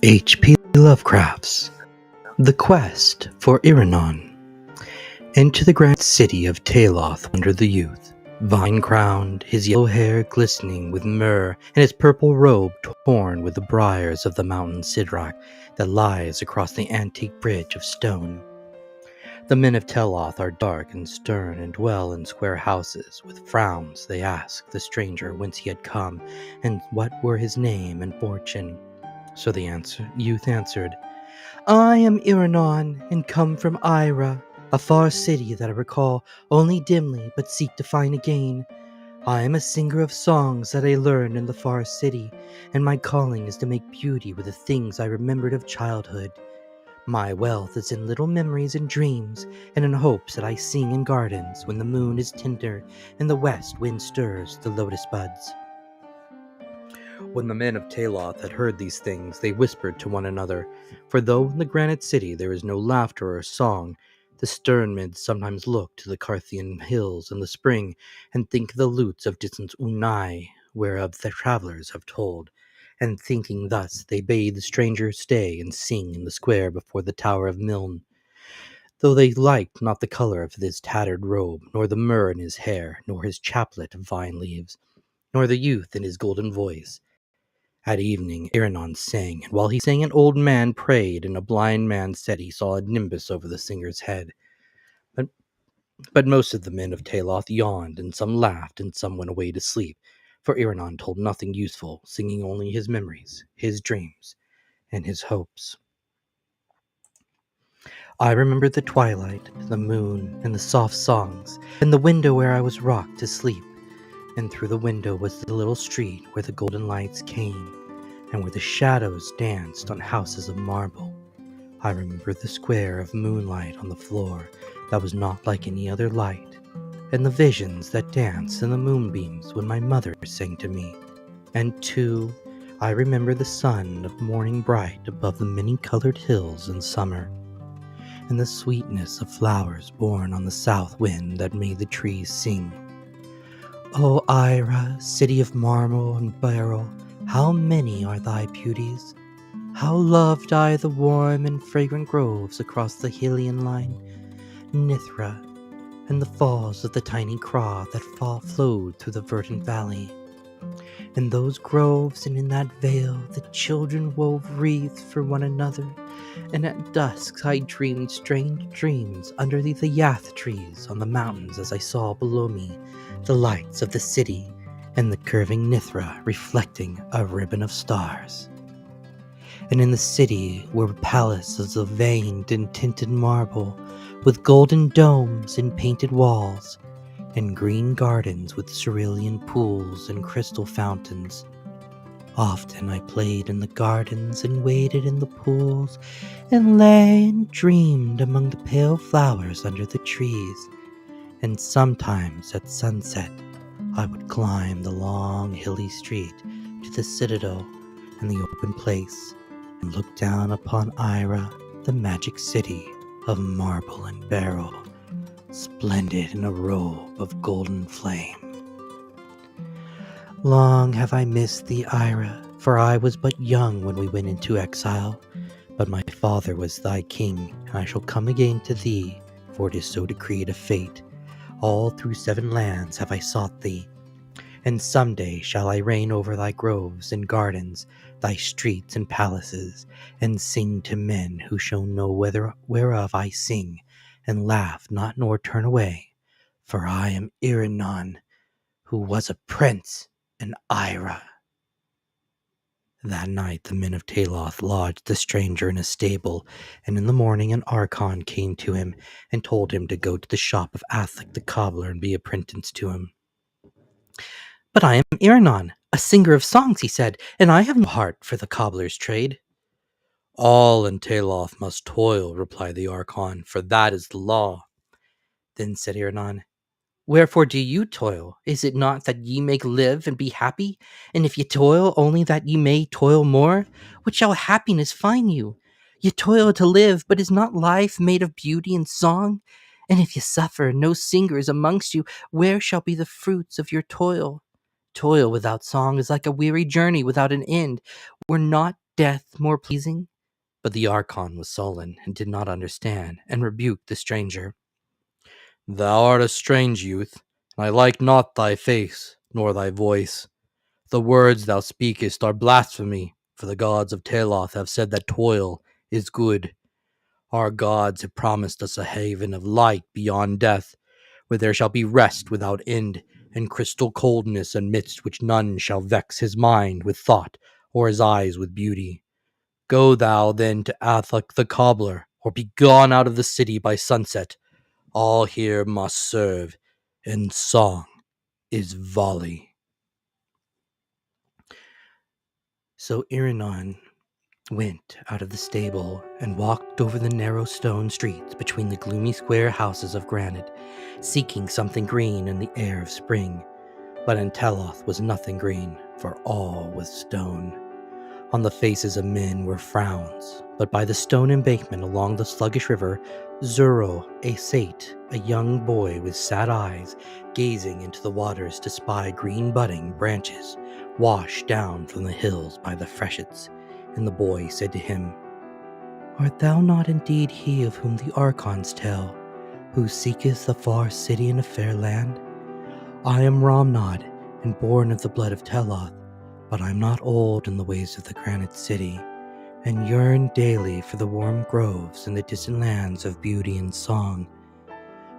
H.P. Lovecraft's The Quest for Iranon. Into the grand city of Taloth wandered the youth, vine-crowned, his yellow hair glistening with myrrh, and his purple robe torn with the briars of the mountain Sidrak that lies across the antique bridge of stone. The men of Taloth are dark and stern and dwell in square houses. With frowns they ask the stranger whence he had come, and what were his name and fortune. So the youth answered, "I am Iranon, and come from Aira, a far city that I recall only dimly, but seek to find again. I am a singer of songs that I learned in the far city, and my calling is to make beauty with the things I remembered of childhood. My wealth is in little memories and dreams, and in hopes that I sing in gardens when the moon is tender and the west wind stirs the lotus buds." When the men of Taloth had heard these things, they whispered to one another, for though in the granite city there is no laughter or song, the stern men sometimes look to the Carthian hills in the spring, and think of the lutes of distant Unai, whereof the travellers have told. And thinking thus, they bade the stranger stay and sing in the square before the tower of Milne, though they liked not the colour of his tattered robe, nor the myrrh in his hair, nor his chaplet of vine leaves, nor the youth in his golden voice. At evening Iranon sang, and while he sang an old man prayed, and a blind man said he saw a nimbus over the singer's head. But most of the men of Taloth yawned, and some laughed, and some went away to sleep, for Iranon told nothing useful, singing only his memories, his dreams, and his hopes. I remember the twilight, the moon, and the soft songs, and the window where I was rocked to sleep. And through the window was the little street where the golden lights came, and where the shadows danced on houses of marble. I remember the square of moonlight on the floor that was not like any other light, and the visions that danced in the moonbeams when my mother sang to me. And too, I remember the sun of morning bright above the many-colored hills in summer, and the sweetness of flowers born on the south wind that made the trees sing. O Aira, city of marble and beryl, how many are thy beauties! How loved I the warm and fragrant groves across the Hylian line, Nithra, and the falls of the tiny Craw that flowed through the verdant valley. In those groves and in that vale the children wove wreaths for one another, and at dusk I dreamed strange dreams under the yath trees on the mountains as I saw below me the lights of the city and the curving Nithra reflecting a ribbon of stars. And in the city were palaces of veined and tinted marble, with golden domes and painted walls, and green gardens with cerulean pools and crystal fountains. Often I played in the gardens and waded in the pools, and lay and dreamed among the pale flowers under the trees. And sometimes at sunset I would climb the long hilly street to the citadel and the open place, and look down upon Aira, the magic city of marble and beryl, splendid in a robe of golden flame. Long have I missed thee, Aira, for I was but young when we went into exile, but my father was thy king, and I shall come again to thee, for it is so decreed of fate. All through 7 lands have I sought thee, and some day shall I reign over thy groves and gardens, thy streets and palaces, and sing to men who shall know whereof I sing, and laugh not nor turn away, for I am Iranon, who was a prince in Aira. That night the men of Taloth lodged the stranger in a stable, and in the morning an archon came to him and told him to go to the shop of Athlic the cobbler and be apprenticed to him. "But I am Iranon, a singer of songs," he said, "and I have no heart for the cobbler's trade." "All in Taloth must toil," replied the archon, "for that is the law." Then said Iranon, "Wherefore do you toil? Is it not that ye may live and be happy? And if ye toil only that ye may toil more, what shall happiness find you? Ye toil to live, but is not life made of beauty and song? And if ye suffer, no singers amongst you, where shall be the fruits of your toil? Toil without song is like a weary journey without an end. Were not death more pleasing? But the Archon was sullen and did not understand, and rebuked the stranger. Thou art a strange youth, and I like not thy face, nor thy voice. The words thou speakest are blasphemy, for the gods of Teloth have said that toil is good. Our gods have promised us a haven of light beyond death, where there shall be rest without end, and crystal coldness amidst which none shall vex his mind with thought, or his eyes with beauty. Go thou then to Athok the cobbler, or be gone out of the city by sunset. All here must serve, and song is volley. So Iranon went out of the stable and walked over the narrow stone streets between the gloomy square houses of granite, seeking something green in the air of spring. But in Teloth was nothing green, for all was stone. On the faces of men were frowns, but by the stone embankment along the sluggish river, Zuro sate, a young boy with sad eyes, gazing into the waters to spy green budding branches washed down from the hills by the freshets. And the boy said to him, Art thou not indeed he of whom the Archons tell, who seeketh the far city in a fair land? I am Ramnod, and born of the blood of Teloth, but I am not old in the ways of the granite city, and yearn daily for the warm groves and the distant lands of beauty and song.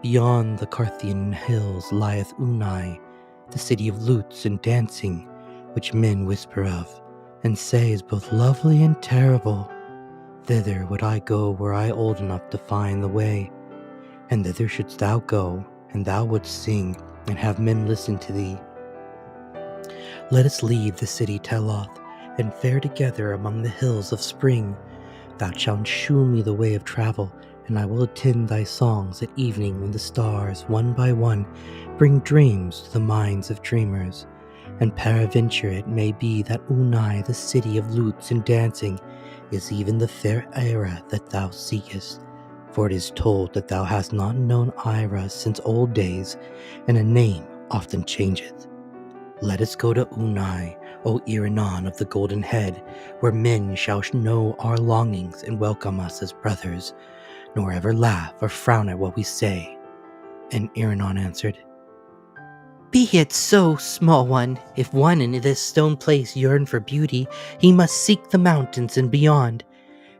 Beyond the Carthian hills lieth Unai, the city of lutes and dancing, which men whisper of, and say is both lovely and terrible. Thither would I go were I old enough to find the way, and thither shouldst thou go, and thou wouldst sing, and have men listen to thee. Let us leave the city Teloth, and fare together among the hills of spring. Thou shalt shew me the way of travel, and I will attend thy songs at evening when the stars, one by one, bring dreams to the minds of dreamers. And peradventure it may be that Unai, the city of lutes and dancing, is even the fair Aira that thou seekest. For it is told that thou hast not known Aira since old days, and a name often changeth. Let us go to Unai, O Iranon of the golden head, where men shall know our longings and welcome us as brothers, nor ever laugh or frown at what we say. And Iranon answered, Be it so, small one. If one in this stone place yearn for beauty, he must seek the mountains and beyond.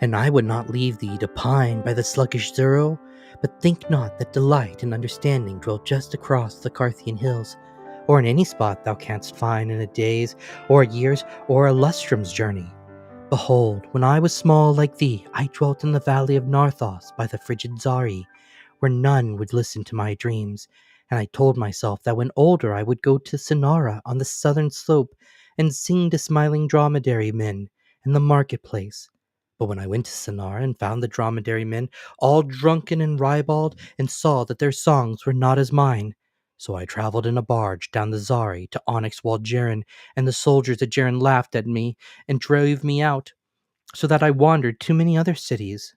And I would not leave thee to pine by the sluggish Zuro, but think not that delight and understanding dwell just across the Carthian hills, or in any spot thou canst find in a day's, or a year's, or a lustrum's journey. Behold, when I was small like thee, I dwelt in the valley of Narthos by the frigid Zari, where none would listen to my dreams, and I told myself that when older I would go to Sonara on the southern slope and sing to smiling dromedary men in the marketplace. But when I went to Sonara and found the dromedary men all drunken and ribald, and saw that their songs were not as mine, so I traveled in a barge down the Zari to onyx walled Jaren, and the soldiers at Jaren laughed at me and drove me out, so that I wandered to many other cities.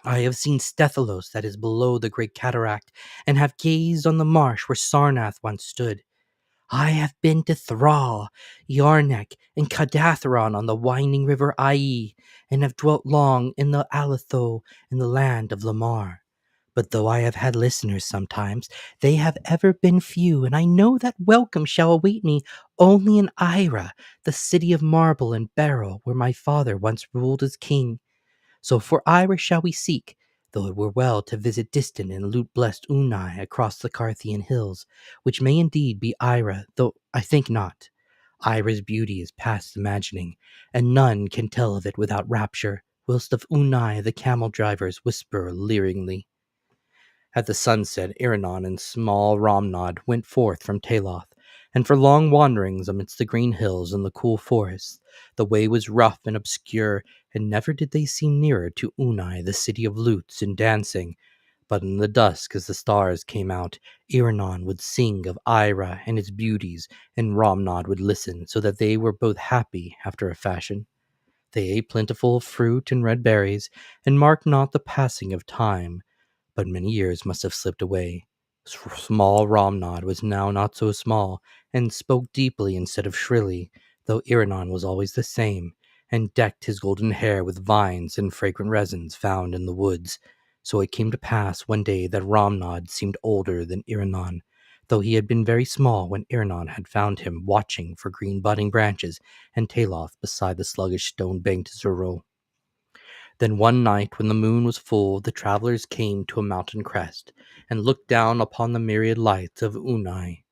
I have seen Stethalos that is below the great cataract, and have gazed on the marsh where Sarnath once stood. I have been to Thrall, Yarnek, and Kadathron on the winding river Ai, and have dwelt long in the Alatho in the land of Lamar. But though I have had listeners sometimes, they have ever been few, and I know that welcome shall await me only in Aira, the city of marble and beryl, where my father once ruled as king. So for Ira shall we seek, though it were well to visit distant and loot-blessed Unai across the Carthian hills, which may indeed be Ira, though I think not. Ira's beauty is past imagining, and none can tell of it without rapture, whilst of Unai the camel-drivers whisper leeringly. At the sunset, Iranon and small Ramnod went forth from Teloth, and for long wanderings amidst the green hills and the cool forests. The way was rough and obscure, and never did they seem nearer to Unai, the city of lutes and dancing. But in the dusk, as the stars came out, Iranon would sing of Aira and its beauties, and Ramnod would listen, so that they were both happy after a fashion. They ate plentiful of fruit and red berries, and marked not the passing of time. But many years must have slipped away. Small Ramnod was now not so small, and spoke deeply instead of shrilly, though Iranon was always the same, and decked his golden hair with vines and fragrant resins found in the woods. So it came to pass one day that Romnod seemed older than Iranon, though he had been very small when Iranon had found him watching for green budding branches and Taloth beside the sluggish stone-banked Zuro. Then one night when the moon was full, the travelers came to a mountain crest and looked down upon the myriad lights of Unai.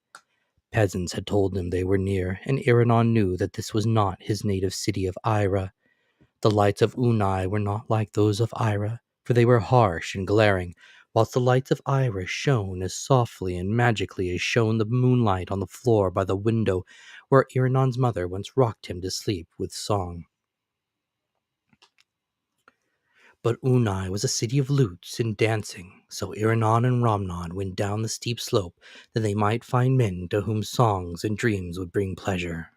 Peasants had told him they were near, and Iranon knew that this was not his native city of Aira. The lights of Unai were not like those of Aira, for they were harsh and glaring, whilst the lights of Aira shone as softly and magically as shone the moonlight on the floor by the window where Iranon's mother once rocked him to sleep with song. But Unai was a city of lutes and dancing, so Iranon and Romnod went down the steep slope that they might find men to whom songs and dreams would bring pleasure.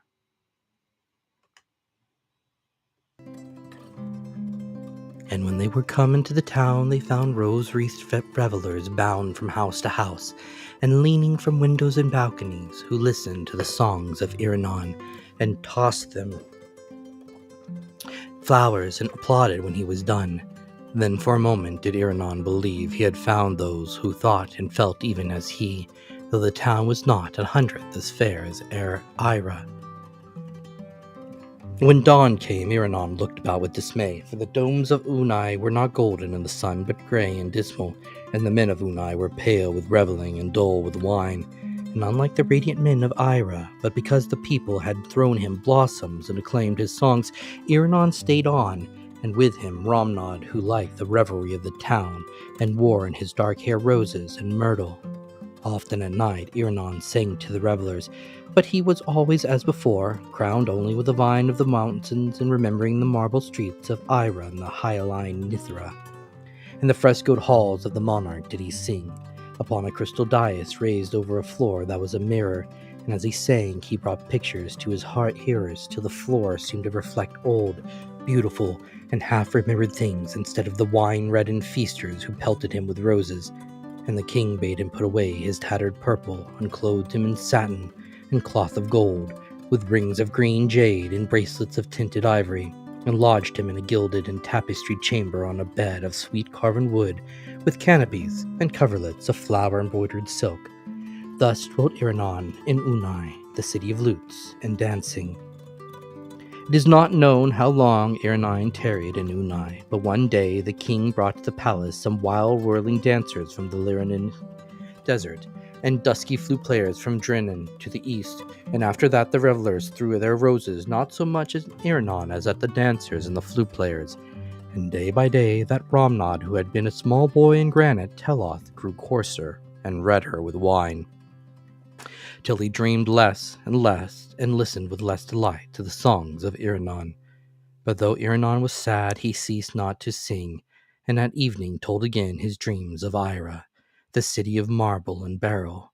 And when they were come into the town, they found rose-wreathed revelers bound from house to house, and leaning from windows and balconies, who listened to the songs of Iranon, and tossed them flowers and applauded when he was done. Then for a moment did Iranon believe he had found those who thought and felt even as he, though the town was not 100th as fair as Aira. When dawn came, Iranon looked about with dismay, for the domes of Unai were not golden in the sun, but grey and dismal, and the men of Unai were pale with revelling and dull with wine, and unlike the radiant men of Aira, but because the people had thrown him blossoms and acclaimed his songs, Iranon stayed on, and with him Romnod, who liked the revelry of the town, and wore in his dark hair roses and myrtle. Often at night Iranon sang to the revelers, but he was always as before, crowned only with the vine of the mountains and remembering the marble streets of Aira and the hyaline Nithra. In the frescoed halls of the monarch did he sing, upon a crystal dais raised over a floor that was a mirror, and as he sang he brought pictures to his hearers till the floor seemed to reflect old, beautiful, and half-remembered things instead of the wine-reddened feasters who pelted him with roses. And the king bade him put away his tattered purple, and clothed him in satin and cloth of gold, with rings of green jade and bracelets of tinted ivory, and lodged him in a gilded and tapestried chamber on a bed of sweet carven wood, with canopies and coverlets of flower-embroidered silk. Thus dwelt Iranon in Unai, the city of lutes and dancing. It is not known how long Iranon tarried in Unai, but one day the king brought to the palace some wild whirling dancers from the Iranon desert, and dusky flute players from Drinan to the east, and after that the revelers threw their roses not so much at Iranon as at the dancers and the flute players. And day by day that Romnod, who had been a small boy in granite Teloth, grew coarser and redder with wine, till he dreamed less and less, and listened with less delight to the songs of Iranon. But though Iranon was sad, he ceased not to sing, and at evening told again his dreams of Aira, the city of marble and beryl.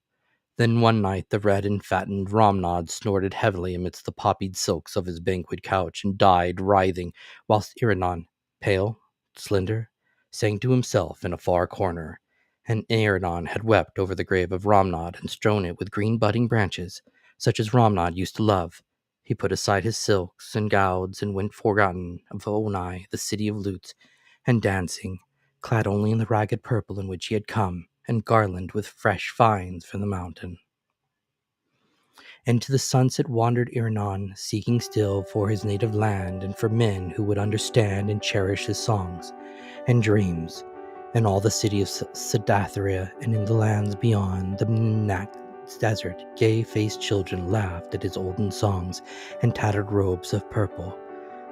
Then one night the red and fattened Romnod snorted heavily amidst the poppied silks of his banquet couch, and died writhing, whilst Iranon, pale, slender, sang to himself in a far corner. And Iranon had wept over the grave of Romnod and strewn it with green budding branches, such as Romnod used to love. He put aside his silks and gauds and went forgotten of Onai, the city of lutes and dancing, clad only in the ragged purple in which he had come, and garlanded with fresh vines from the mountain. And to the sunset wandered Iranon, seeking still for his native land and for men who would understand and cherish his songs and dreams. In all the city of Sedatharia and in the lands beyond the Mnak desert, gay-faced children laughed at his olden songs and tattered robes of purple.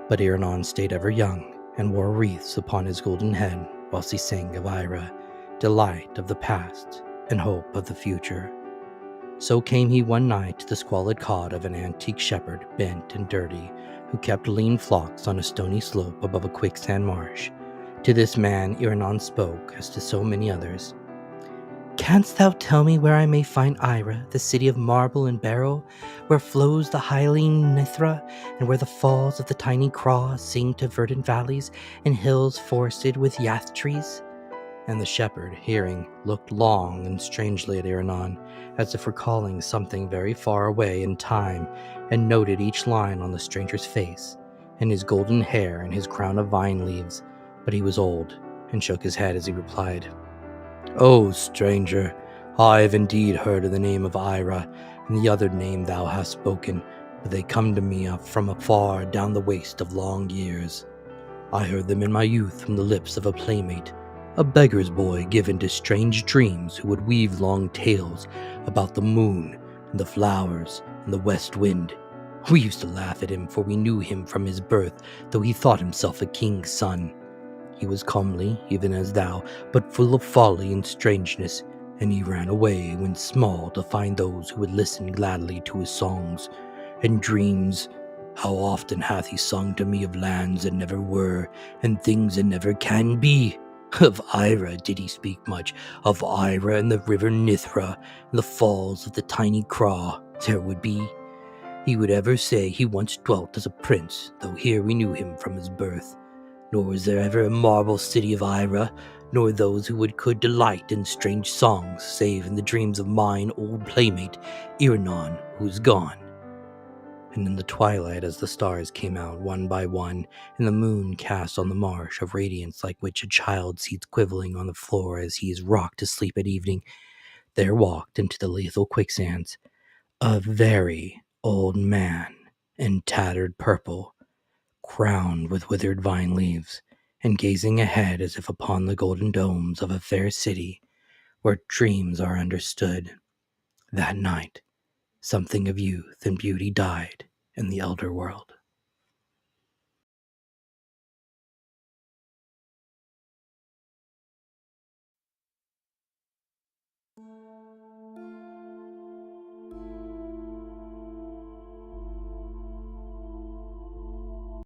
But Iranon stayed ever young and wore wreaths upon his golden head whilst he sang of Aira, delight of the past and hope of the future. So came he one night to the squalid cot of an antique shepherd, bent and dirty, who kept lean flocks on a stony slope above a quicksand marsh. To this man Iranon spoke, as to so many others. "Canst thou tell me where I may find Aira, the city of marble and beryl, where flows the hyaline Nithra, and where the falls of the tiny Craw sing to verdant valleys and hills forested with yath trees?" And the shepherd, hearing, looked long and strangely at Iranon, as if recalling something very far away in time, and noted each line on the stranger's face, and his golden hair and his crown of vine leaves, but he was old, and shook his head as he replied, "O stranger, I have indeed heard of the name of Aira, and the other name thou hast spoken, but they come to me from afar down the waste of long years. I heard them in my youth from the lips of a playmate, a beggar's boy given to strange dreams who would weave long tales about the moon and the flowers and the west wind. We used to laugh at him, for we knew him from his birth, though he thought himself a king's son. He was comely, even as thou, but full of folly and strangeness, and he ran away when small to find those who would listen gladly to his songs and dreams. How often hath he sung to me of lands that never were, and things that never can be. Of Aira did he speak much, of Aira and the river Nithra, and the falls of the tiny Craw there would be. He would ever say he once dwelt as a prince, though here we knew him from his birth. Nor was there ever a marble city of Aira, nor those who could delight in strange songs, save in the dreams of mine old playmate, Iranon, who is gone." And in the twilight, as the stars came out one by one, and the moon cast on the marsh a radiance like which a child sees quivering on the floor as he is rocked to sleep at evening, there walked into the lethal quicksands a very old man in tattered purple, crowned with withered vine leaves, and gazing ahead as if upon the golden domes of a fair city where dreams are understood. That night, something of youth and beauty died in the elder world.